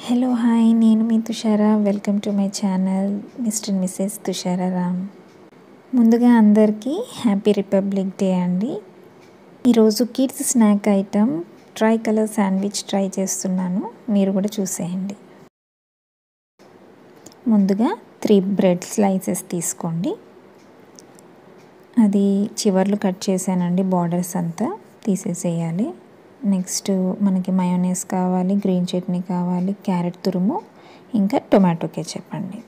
Hello hi, నేను మీ Tushara. Welcome to my channel Mr and Mrs Tushara Ram. ముందుగా అందరికీ హ్యాపీ రిపబ్లిక్ డే అండి. ఈరోజు kids snack item tricolour sandwich try చేస్తున్నాను, మీరు కూడా చూసేయండి. ముందుగా 3 బ్రెడ్ స్లైసెస్ తీసుకోండి. అది చివర్లు కట్ చేశానండి, బార్డర్స్ అంతా తీసేసేయాలి. నెక్స్ట్ మనకి మయోనైస్ కావాలి, గ్రీన్ చట్నీ కావాలి, క్యారెట్ తురుము, ఇంకా టొమాటో కెచప్ అండి.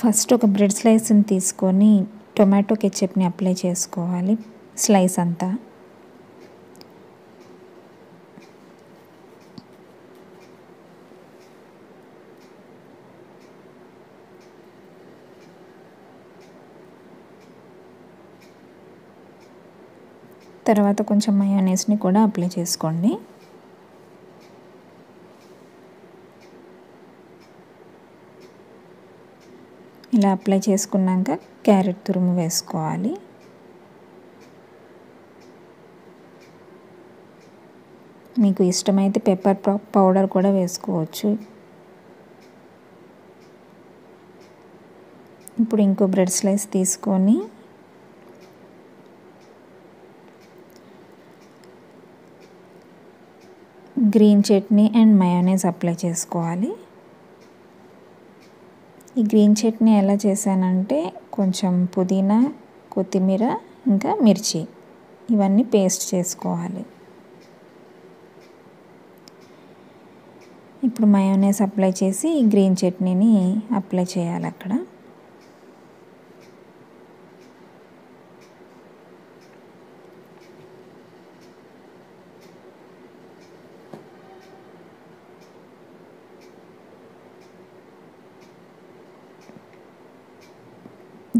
ఫస్ట్ ఒక బ్రెడ్ స్లైస్ని తీసుకొని టొమాటో కెచప్ని అప్లై చేసుకోవాలి స్లైస్ అంతా. తర్వాత కొంచెం మయోనైస్ని కూడా అప్లై చేసుకోండి. ఇలా అప్లై చేసుకున్నాక క్యారెట్ తురుము వేసుకోవాలి. మీకు ఇష్టమైతే పెప్పర్ పౌడర్ కూడా వేసుకోవచ్చు. ఇప్పుడు ఇంకో బ్రెడ్ స్లైస్ తీసుకొని green chutney and mayonnaise apply చేసుకోవాలి. ఈ గ్రీన్ చట్నీ ఎలా చేశానంటే కొంచెం పుదీనా, కొత్తిమీర, ఇంకా మిర్చి ఇవన్నీ పేస్ట్ చేసుకోవాలి. ఇప్పుడు మయోనైస్ అప్లై చేసి ఈ గ్రీన్ చట్నీని అప్లై చేయాలి అక్కడ.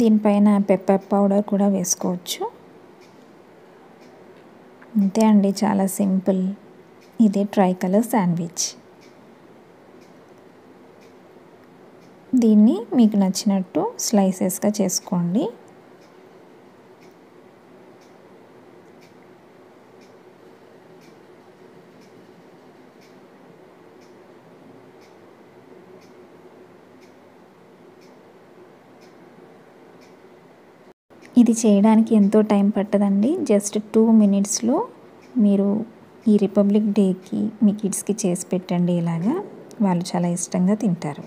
దీనిపైన పెప్పర్ పౌడర్ కూడా వేసుకోవచ్చు. అంతే అండి, చాలా సింపుల్. ఇదే ట్రైకలర్ శాండ్విచ్. దీన్ని మీకు నచ్చినట్టు స్లైసెస్గా చేసుకోండి. ఇది చేయడానికి ఎంతో టైం పట్టదండి. జస్ట్ 2 మినిట్స్లో మీరు ఈ రిపబ్లిక్ డేకి మీ కిడ్స్కి చేసి పెట్టండి. ఇలాగా వాళ్ళు చాలా ఇష్టంగా తింటారు.